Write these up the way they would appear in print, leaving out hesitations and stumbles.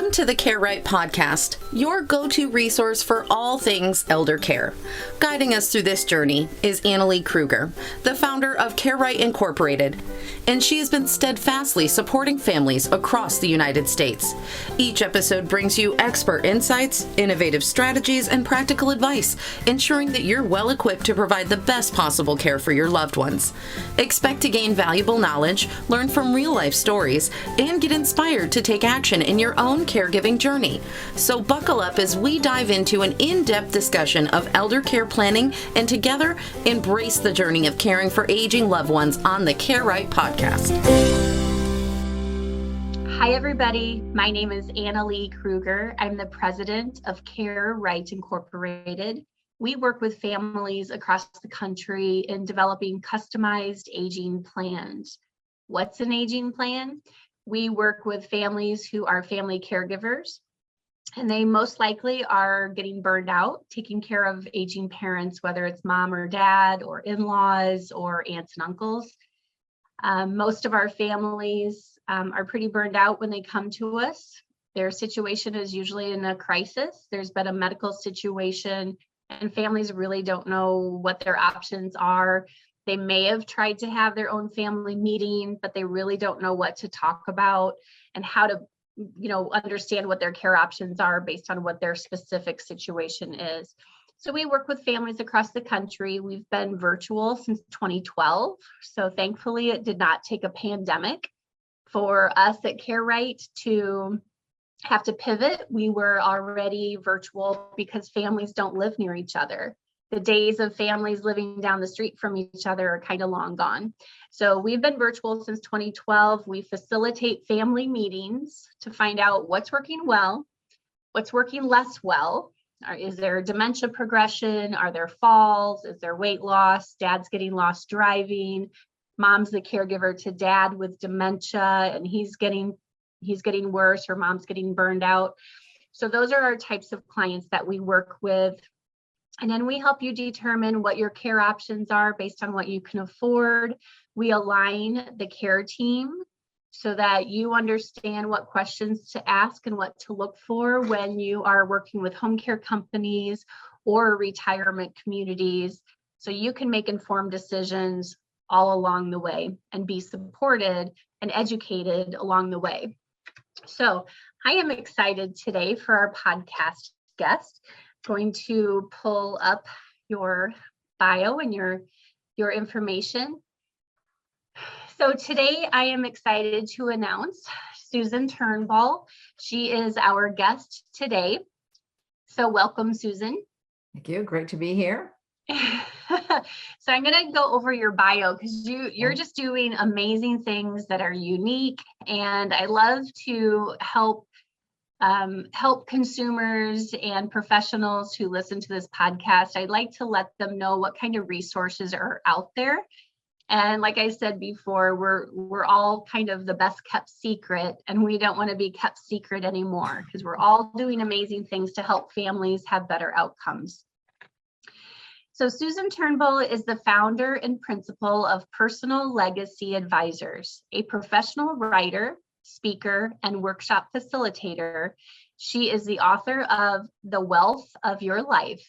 Welcome to the Care Right podcast, your go-to resource for all things elder care. Guiding us through this journey is Annalee Kruger, the founder of Care Right Incorporated, and she has been steadfastly supporting families across the United States. Each episode brings you expert insights, innovative strategies, and practical advice, ensuring that you're well equipped to provide the best possible care for your loved ones. Expect to gain valuable knowledge, learn from real-life stories, and get inspired to take action in your own caregiving journey. So buckle up as we dive into an in-depth discussion of elder care planning and together embrace the journey of caring for aging loved ones on the Care Right podcast. Hi, everybody. My name is Annalee Kruger. I'm the president of Care Right Incorporated. We work with families across the country in developing customized aging plans. What's an aging plan? We work with families who are family caregivers, and they most likely are getting burned out, taking care of aging parents, whether it's mom or dad or in-laws or aunts and uncles. Most of our families are pretty burned out when they come to us. Their situation is usually in a crisis. There's been a medical situation, and families really don't know what their options are. They may have tried to have their own family meeting, but they really don't know what to talk about and how to, understand what their care options are based on what their specific situation is. So we work with families across the country. We've been virtual since 2012. So thankfully, it did not take a pandemic for us at Care Right to have to pivot. We were already virtual because families don't live near each other. The days of families living down the street from each other are kind of long gone. So we've been virtual since 2012. We facilitate family meetings to find out what's working well, what's working less well. Is there dementia progression? Are there falls? Is there weight loss? Dad's getting lost driving. Mom's the caregiver to dad with dementia and he's getting worse, or mom's getting burned out. So those are our types of clients that we work with. And then we help you determine what your care options are based on what you can afford. We align the care team so that you understand what questions to ask and what to look for when you are working with home care companies or retirement communities, so you can make informed decisions all along the way and be supported and educated along the way. So I am excited today for our podcast guest. Going to pull up your bio and your information. So today I am excited to announce Susan Turnbull. She is our guest today. So welcome, Susan. Thank you. Great to be here. So I'm going to go over your bio because you're just doing amazing things that are unique, and I love to help consumers and professionals who listen to this podcast. I'd like to let them know what kind of resources are out there. And like I said before, we're all kind of the best kept secret, and we don't want to be kept secret anymore because we're all doing amazing things to help families have better outcomes. So Susan Turnbull is the founder and principal of Personal Legacy Advisors, a professional writer, speaker, and workshop facilitator. She is the author of The Wealth of Your Life,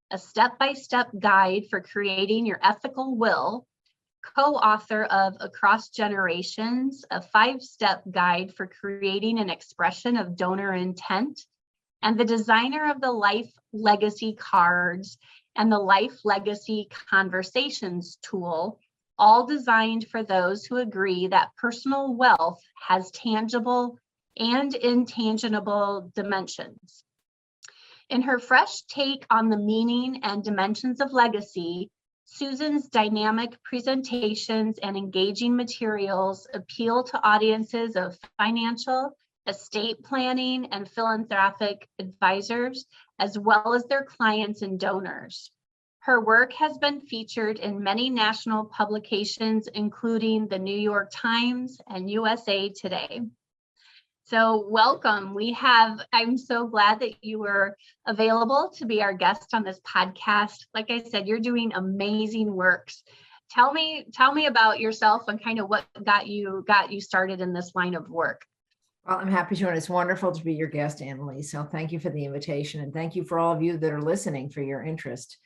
a step-by-step guide for creating your ethical will, co-author of Across Generations, a 5-step guide for creating an expression of donor intent, and the designer of the Life Legacy Cards and the Life Legacy Conversations tool, all designed for those who agree that personal wealth has tangible and intangible dimensions. In her fresh take on the meaning and dimensions of legacy, Susan's dynamic presentations and engaging materials appeal to audiences of financial, estate planning, and philanthropic advisors, as well as their clients and donors. Her work has been featured in many national publications, including the New York Times and USA Today. So welcome. I'm so glad that you were available to be our guest on this podcast. Like I said, you're doing amazing works. Tell me about yourself and kind of what got you started in this line of work. Well, I'm happy to, and it's wonderful to be your guest, Annalise. So thank you for the invitation, and thank you for all of you that are listening for your interest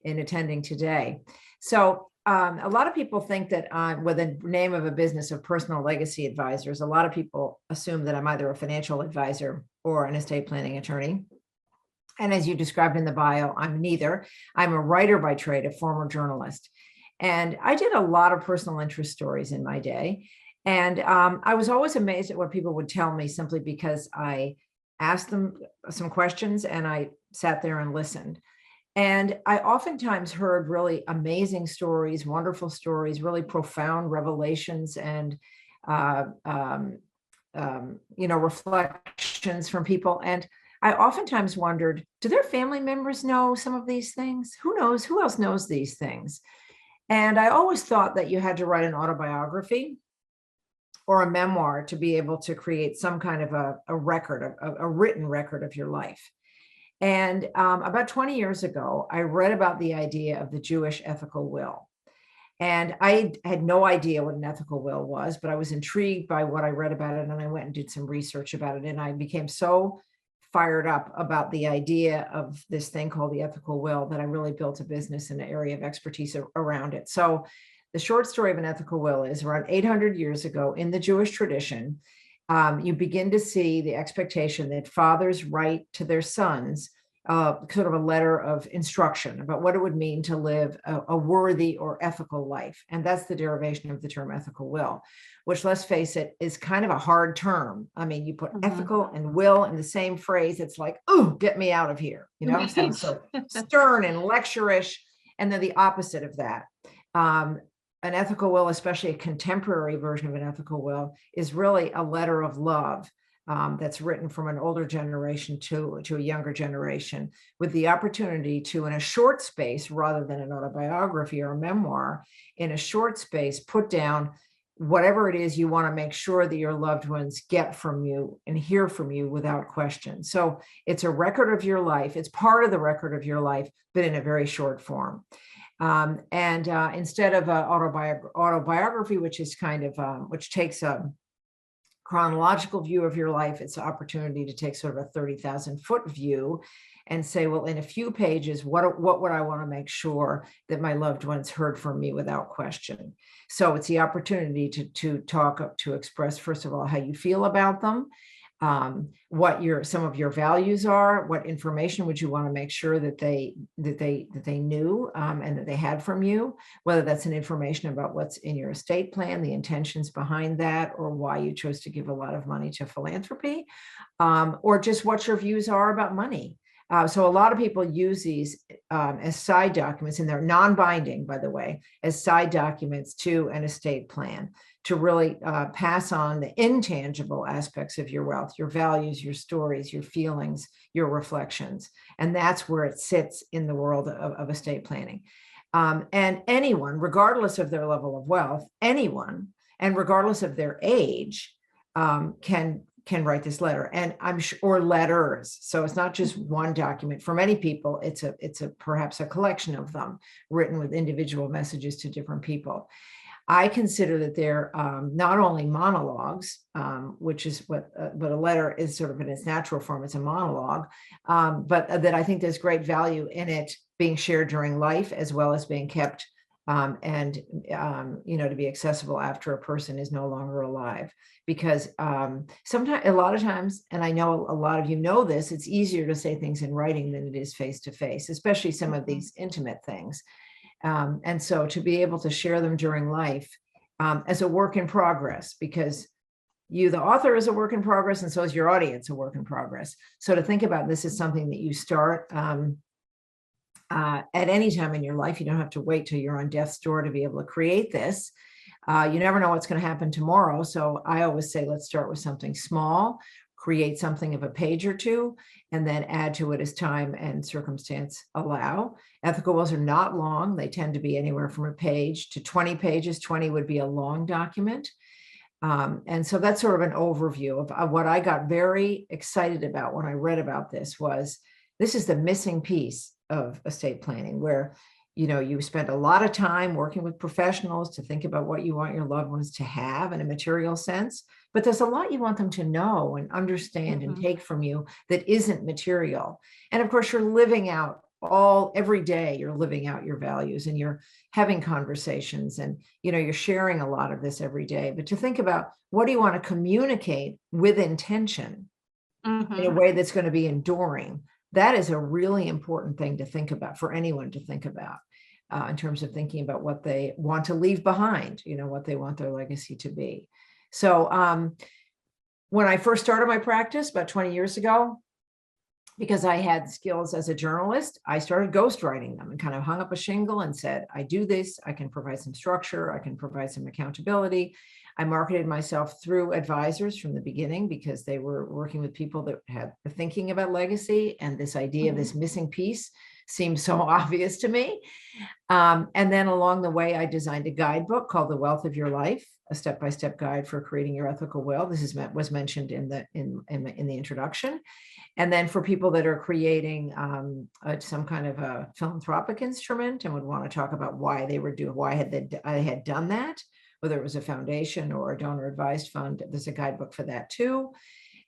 in attending today. So a lot of people think that with the name of a business of Personal Legacy Advisors, a lot of people assume that I'm either a financial advisor or an estate planning attorney. And as you described in the bio, I'm neither. I'm a writer by trade, a former journalist. And I did a lot of personal interest stories in my day. And I was always amazed at what people would tell me simply because I asked them some questions and I sat there and listened. And I oftentimes heard really amazing stories, wonderful stories, really profound revelations and, reflections from people. And I oftentimes wondered, do their family members know some of these things? Who knows? Who else knows these things? And I always thought that you had to write an autobiography or a memoir to be able to create some kind of a record, a written record of your life. And about 20 years ago, I read about the idea of the Jewish ethical will. And I had no idea what an ethical will was, but I was intrigued by what I read about it. And I went and did some research about it. And I became so fired up about the idea of this thing called the ethical will that I really built a business and an area of expertise around it. So the short story of an ethical will is around 800 years ago in the Jewish tradition, you begin to see the expectation that fathers write to their sons sort of a letter of instruction about what it would mean to live a worthy or ethical life. And that's the derivation of the term ethical will, which, let's face it, is kind of a hard term. I mean, you put ethical and will in the same phrase. It's like, oh, get me out of here. It sounds so stern and lecturish. And then the opposite of that. An ethical will, especially a contemporary version of an ethical will, is really a letter of love that's written from an older generation to a younger generation, with the opportunity to, in a short space, rather than an autobiography or a memoir, in a short space, put down whatever it is you want to make sure that your loved ones get from you and hear from you without question. So it's a record of your life. It's part of the record of your life, but in a very short form. Instead of an autobiography, which is kind of, which takes a chronological view of your life, it's an opportunity to take sort of a 30,000-foot view and say, well, in a few pages, what would I want to make sure that my loved ones heard from me without question? So it's the opportunity to talk, to express, first of all, how you feel about them, what some of your values are, what information would you want to make sure that they knew and that they had from you, whether that's an information about what's in your estate plan, the intentions behind that, or why you chose to give a lot of money to philanthropy, or just what your views are about money. So a lot of people use these as side documents, and they're non-binding, by the way, as side documents to an estate plan, to really pass on the intangible aspects of your wealth, your values, your stories, your feelings, your reflections. And that's where it sits in the world of estate planning. And anyone, regardless of their level of wealth, anyone, and regardless of their age, can write this letter, and I'm sure, or letters. So it's not just one document. For many people, it's perhaps a collection of them written with individual messages to different people. I consider that they're not only monologues, which is what a letter is sort of in its natural form, it's a monologue, but that I think there's great value in it being shared during life, as well as being kept to be accessible after a person is no longer alive. Because sometimes, a lot of times, and I know a lot of you know this, it's easier to say things in writing than it is face to face, especially some of these intimate things. And so to be able to share them during life as a work in progress, because you, the author, is a work in progress, and so is your audience a work in progress. So to think about this as something that you start at any time in your life. You don't have to wait till you're on death's door to be able to create this. You never know what's going to happen tomorrow. So I always say, let's start with something small, create something of a page or two, and then add to it as time and circumstance allow. Ethical wills are not long. They tend to be anywhere from a page to 20 pages. 20 would be a long document. And so that's sort of an overview of what I got very excited about when I read about this. Was this is the missing piece of estate planning, where you spend a lot of time working with professionals to think about what you want your loved ones to have in a material sense, but there's a lot you want them to know and understand and take from you that isn't material. And of course, you're living out every day, you're living out your values, and you're having conversations, and you're sharing a lot of this every day. But to think about, what do you want to communicate with intention in a way that's going to be enduring? That is a really important thing to think about, for anyone to think about, in terms of thinking about what they want to leave behind, what they want their legacy to be. So when I first started my practice about 20 years ago, because I had skills as a journalist, I started ghostwriting them and kind of hung up a shingle and said, I do this, I can provide some structure, I can provide some accountability. I marketed myself through advisors from the beginning, because they were working with people that had thinking about legacy, and this idea of this missing piece seemed so obvious to me. And then along the way, I designed a guidebook called The Wealth of Your Life, a step-by-step guide for creating your ethical will. This was mentioned in the introduction. And then for people that are creating some kind of a philanthropic instrument and would want to talk about why I had done that, whether it was a foundation or a donor advised fund, there's a guidebook for that too.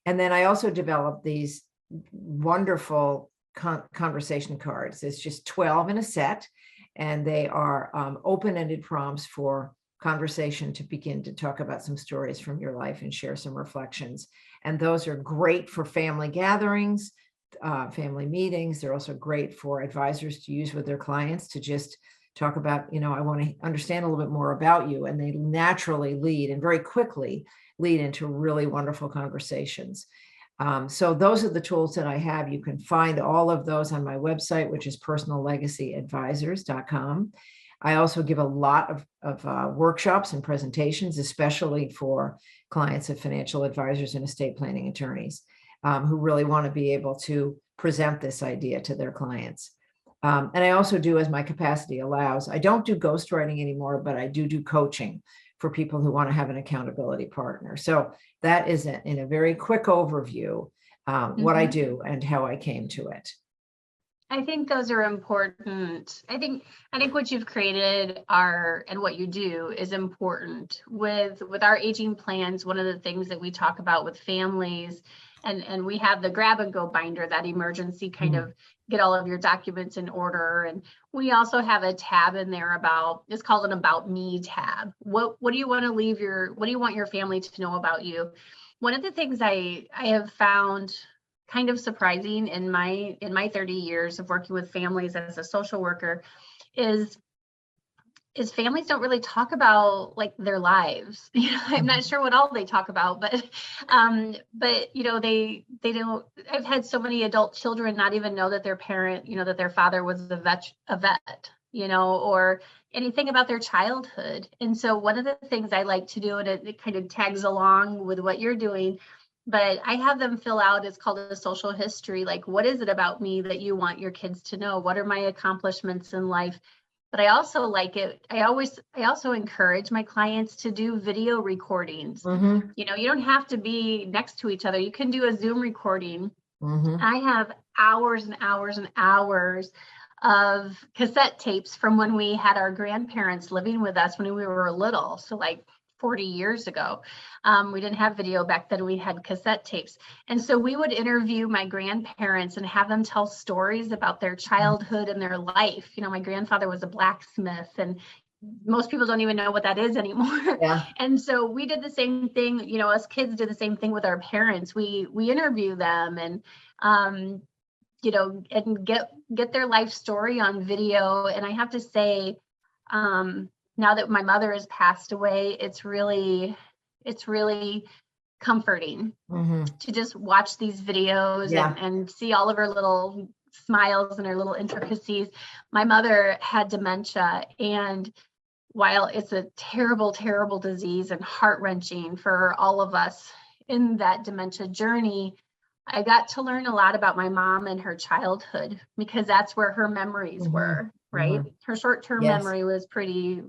And then I also developed these wonderful conversation cards. There's just 12 in a set, and they are open-ended prompts for conversation to begin to talk about some stories from your life and share some reflections. And those are great for family gatherings, family meetings. They're also great for advisors to use with their clients to just talk about, I want to understand a little bit more about you. And they naturally lead, and very quickly lead, into really wonderful conversations. So those are the tools that I have. You can find all of those on my website, which is personallegacyadvisors.com. I also give a lot of workshops and presentations, especially for clients of financial advisors and estate planning attorneys who really want to be able to present this idea to their clients. And I also do, as my capacity allows, I don't do ghostwriting anymore, but I do coaching for people who want to have an accountability partner. So that is, in a very quick overview, what I do and how I came to it. I think those are important. I think what you've created and what you do is important. With our aging plans, one of the things that we talk about with families, and we have the grab and go binder, that emergency kind of get all of your documents in order. And we also have a tab in there it's called an About Me tab. What do you want to what do you want your family to know about you? One of the things I have found kind of surprising in my 30 years of working with families as a social worker is families don't really talk about like their lives. I'm not sure what all they talk about, but they don't. I've had so many adult children not even know that their parent, that their father was a vet, or anything about their childhood. And so one of the things I like to do, and it kind of tags along with what you're doing, but I have them fill out, it's called a social history. Like, what is it about me that you want your kids to know? What are my accomplishments in life? But I also like it. I also encourage my clients to do video recordings. You don't have to be next to each other. You can do a Zoom recording. I have hours and hours and hours of cassette tapes from when we had our grandparents living with us when we were little. So like 40 years ago. We didn't have video back then. We had cassette tapes. And so we would interview my grandparents and have them tell stories about their childhood and their life. My grandfather was a blacksmith, and most people don't even know what that is anymore. Yeah. And so we did the same thing, us kids did the same thing with our parents. We interview them and, and get their life story on video. And I have to say, now that my mother has passed away, it's really comforting to just watch these videos and see all of her little smiles and her little intricacies. My mother had dementia, and while it's a terrible, terrible disease and heart-wrenching for all of us in that dementia journey, I got to learn a lot about my mom and her childhood, because that's where her memories were, right? Her short-term memory was pretty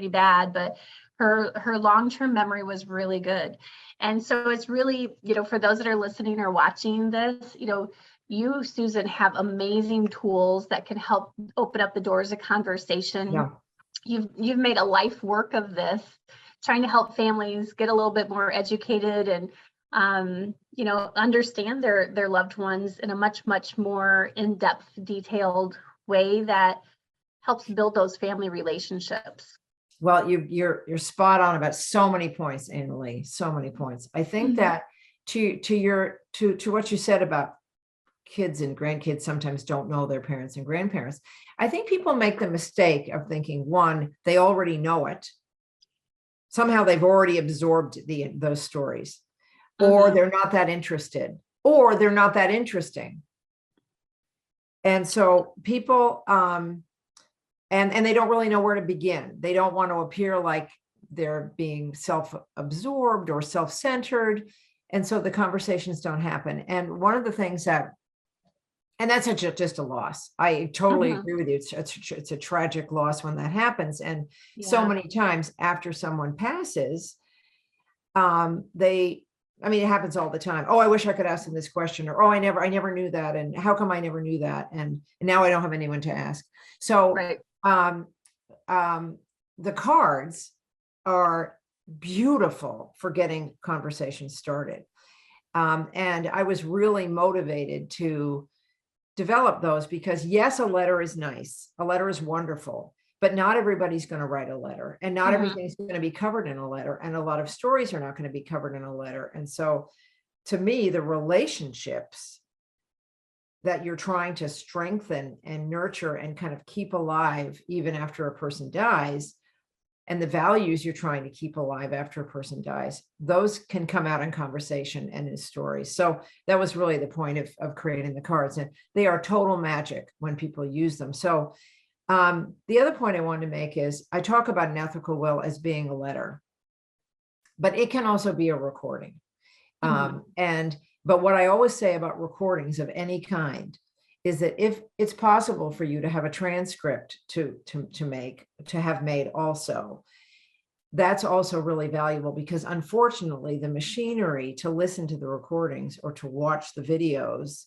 bad, but her long-term memory was really good. And so it's really, for those that are listening or watching this, you, Susan, have amazing tools that can help open up the doors of conversation. Yeah. You've made a life work of this, trying to help families get a little bit more educated and understand their loved ones in a much, much more in-depth, detailed way that helps build those family relationships. Well, you're spot on about so many points, Annalee, so many points. I think that to what you said about kids and grandkids sometimes don't know their parents and grandparents. I think people make the mistake of thinking, one, they already know it. Somehow they've already absorbed those stories, or they're not that interested, or they're not that interesting. And so people, and they don't really know where to begin. They don't want to appear like they're being self-absorbed or self-centered. And so the conversations don't happen. And one of the things and that's just a loss. I totally agree with you. It's a tragic loss when that happens. And so many times after someone passes, it happens all the time. Oh, I wish I could ask them this question, or, oh, I never knew that. And how come I never knew that? And now I don't have anyone to ask. So, right. The cards are beautiful for getting conversations started. And I was really motivated to develop those because, yes, a letter is nice. A letter is wonderful, but not everybody's going to write a letter, and not everything's going to be covered in a letter. And a lot of stories are not going to be covered in a letter. And so to me, the relationships that you're trying to strengthen and nurture and kind of keep alive even after a person dies, and the values you're trying to keep alive after a person dies, those can come out in conversation and in stories. So that was really the point of creating the cards, and they are total magic when people use them. So the other point I wanted to make is I talk about an ethical will as being a letter, but it can also be a recording. But what I always say about recordings of any kind is that if it's possible for you to have a transcript to have made also, that's also really valuable, because unfortunately the machinery to listen to the recordings or to watch the videos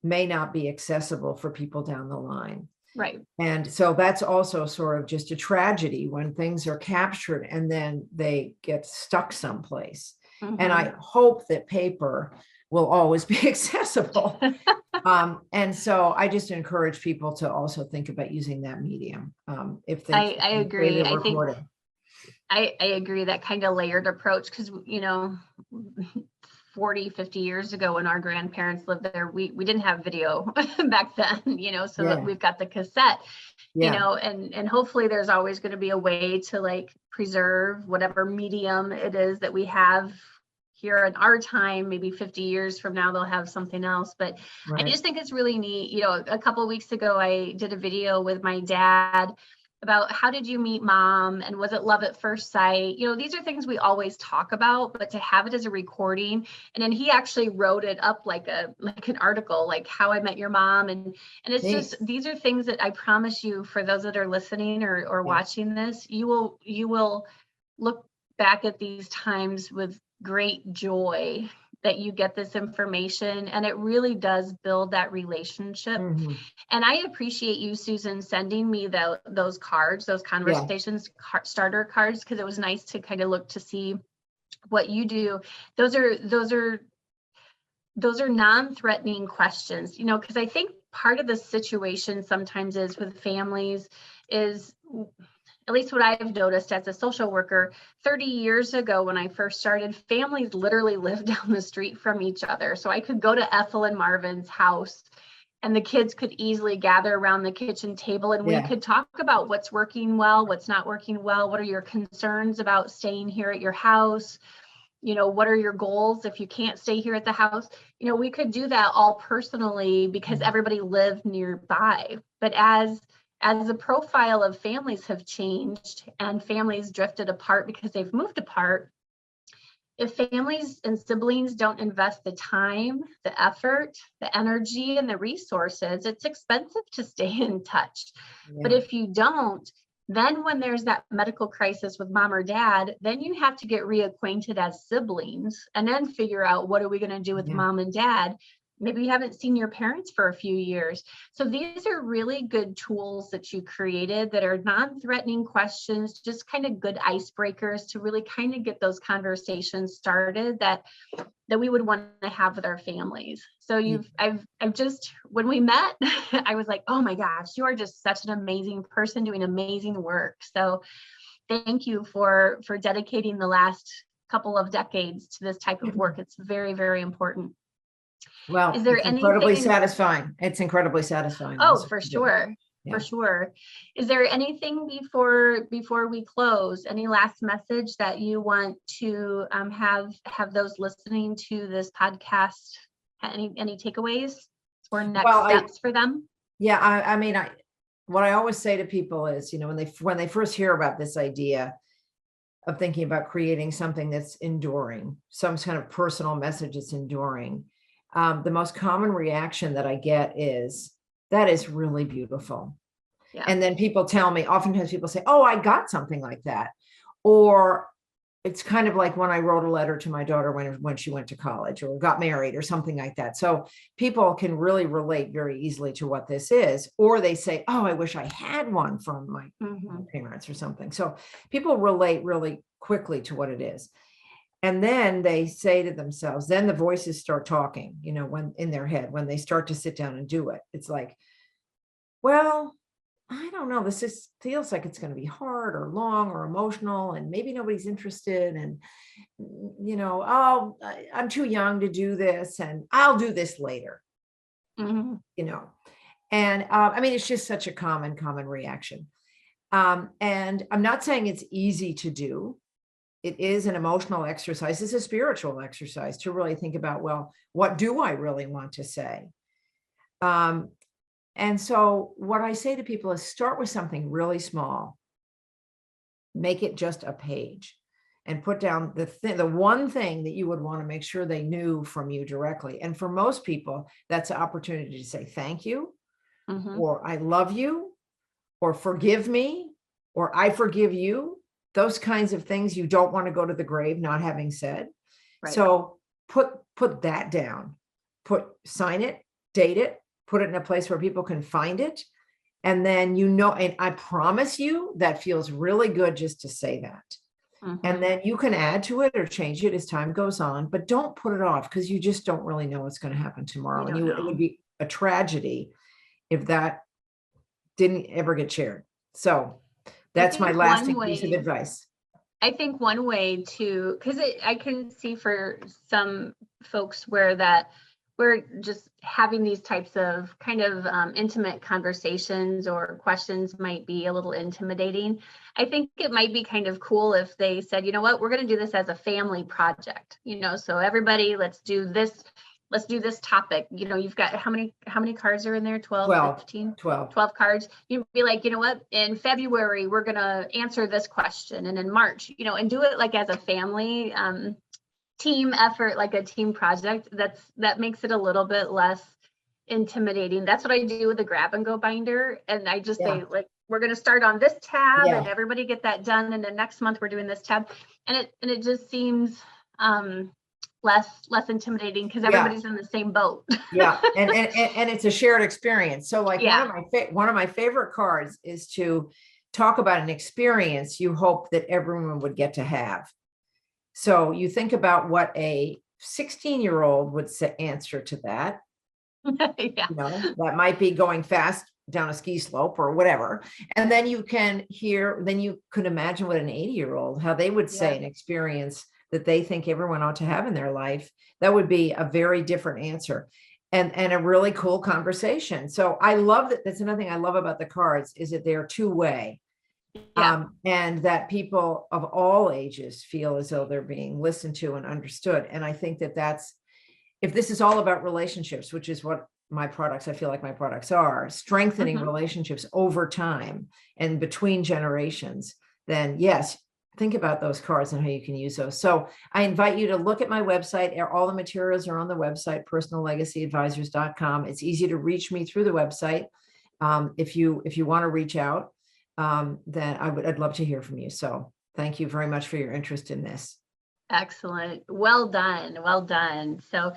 may not be accessible for people down the line. Right. And so that's also sort of just a tragedy when things are captured and then they get stuck someplace. And I hope that paper will always be accessible. And so I just encourage people to also think about using that medium. If they, I agree. I agree, that kind of layered approach, because 40, 50 years ago when our grandparents lived there, we didn't have video back then, so that we've got the cassette, and hopefully there's always going to be a way to like preserve whatever medium it is that we have here in our time. Maybe 50 years from now, they'll have something else. But I just think it's really neat. A couple of weeks ago, I did a video with my dad about how did you meet mom, and was it love at first sight? These are things we always talk about, but to have it as a recording, and then he actually wrote it up like an article, like how I met your mom, and it's just, these are things that I promise you, for those that are listening or watching this, you will look back at these times with great joy that you get this information, and it really does build that relationship. And I appreciate you, Susan, sending me those cards, those conversations starter cards, because it was nice to kind of look to see what you do. Those are non-threatening questions, because I think part of the situation sometimes is with families is, at least what I've noticed as a social worker, 30 years ago when I first started, families literally lived down the street from each other. So I could go to Ethel and Marvin's house, and the kids could easily gather around the kitchen table, and we could talk about what's working well, what's not working well, what are your concerns about staying here at your house, what are your goals if you can't stay here at the house. We could do that all personally because everybody lived nearby. But as the profile of families have changed and families drifted apart because they've moved apart, if families and siblings don't invest the time, the effort, the energy, and the resources, it's expensive to stay in touch. But if you don't, Then when there's that medical crisis with mom or dad, then you have to get reacquainted as siblings and then figure out, what are we going to do with mom and dad? Maybe you haven't seen your parents for a few years. So these are really good tools that you created that are non-threatening questions, just kind of good icebreakers to really kind of get those conversations started that we would want to have with our families. So I've just, when we met, I was like, oh my gosh, you are just such an amazing person doing amazing work. So thank you for dedicating the last couple of decades to this type of work. It's very, very important. Well, is there it's anything incredibly satisfying. It's incredibly satisfying. Oh, for sure. Yeah. For sure. Is there anything before we close, any last message that you want to have those listening to this podcast, any takeaways or next steps for them? Yeah, I mean, what I always say to people is, when they first hear about this idea of thinking about creating something that's enduring, some kind of personal message that's enduring, the most common reaction that I get is, that is really beautiful. Yeah. And then people tell me, oftentimes people say, oh, I got something like that. Or it's kind of like when I wrote a letter to my daughter when she went to college or got married or something like that. So people can really relate very easily to what this is. Or they say, oh, I wish I had one from my parents or something. So people relate really quickly to what it is. And then they say to themselves, then the voices start talking, when in their head, when they start to sit down and do it, it's like, well, I don't know, this feels like it's going to be hard or long or emotional, and maybe nobody's interested. And, oh, I'm too young to do this, and I'll do this later, And I mean, it's just such a common reaction. And I'm not saying it's easy to do. It is an emotional exercise. It's a spiritual exercise to really think about, well, what do I really want to say? And so what I say to people is, start with something really small, make it just a page, and put down the one thing that you would want to make sure they knew from you directly. And for most people, that's an opportunity to say thank you, or I love you, or forgive me, or I forgive you. Those kinds of things you don't want to go to the grave not having said. Right. So put that down, sign it, date it, put it in a place where people can find it. And then, and I promise you that feels really good just to say that. And then you can add to it or change it as time goes on, but don't put it off, because you just don't really know what's going to happen tomorrow. And it would be a tragedy if that didn't ever get shared. So that's my lasting piece of advice. I think one way to, because I can see for some folks where we're just having these types of kind of intimate conversations or questions might be a little intimidating. I think it might be kind of cool if they said, you know what, we're going to do this as a family project, so everybody, let's do this topic. You've got how many cards are in there? 12, 15? 12 cards. You'd be like, you know what, in February, we're going to answer this question. And in March, and do it like as a family team effort, like a team project. That makes it a little bit less intimidating. That's what I do with the grab and go binder. And I just say, like, we're going to start on this tab and everybody get that done. And then next month we're doing this tab. And it just seems, less intimidating because everybody's in the same boat. And it's a shared experience. So like one of my favorite cards is to talk about an experience you hope that everyone would get to have. So you think about what a 16-year-old would answer to that. That might be going fast down a ski slope or whatever. And then you can imagine what an 80-year-old, how they would say an experience that they think everyone ought to have in their life. That would be a very different answer and a really cool conversation. So I love that. That's another thing I love about the cards, is that they're two-way. And that people of all ages feel as though they're being listened to and understood. And I think that's, if this is all about relationships, which is what I feel like my products are, strengthening relationships over time and between generations, then yes, think about those cards and how you can use those. So I invite you to look at my website. All the materials are on the website, personallegacyadvisors.com. It's easy to reach me through the website if you want to reach out. then I'd love to hear from you. So thank you very much for your interest in this. Excellent. Well done. Well done. So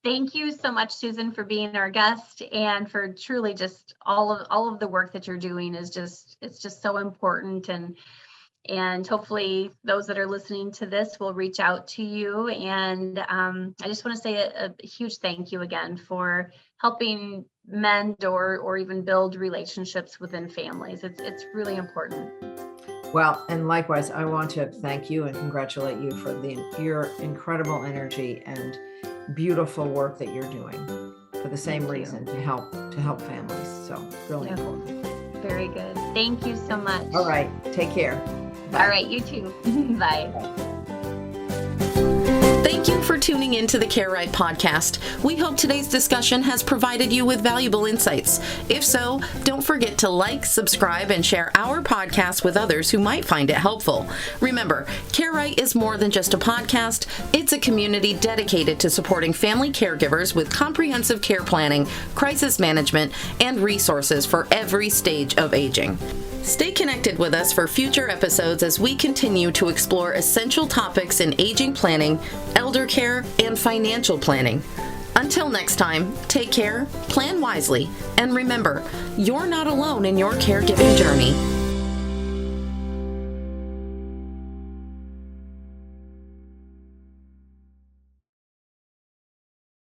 thank you so much, Susan, for being our guest, and for truly just all of the work that you're doing is it's just so important. And hopefully those that are listening to this will reach out to you. And I just want to say a huge thank you again for helping mend or even build relationships within families. It's really important. Well, and likewise, I want to thank you and congratulate you for your incredible energy and beautiful work that you're doing for the same reason, to help families. So really important. Very good. Thank you so much. All right. Take care. Bye. All right. You too. Bye. Thank you for tuning in to the Care Right podcast. We hope today's discussion has provided you with valuable insights. If so, don't forget to like, subscribe, and share our podcast with others who might find it helpful. Remember, Care Right is more than just a podcast. It's a community dedicated to supporting family caregivers with comprehensive care planning, crisis management, and resources for every stage of aging. Stay connected with us for future episodes as we continue to explore essential topics in aging planning, elder care, and financial planning. Until next time, take care, plan wisely, and remember, you're not alone in your caregiving journey.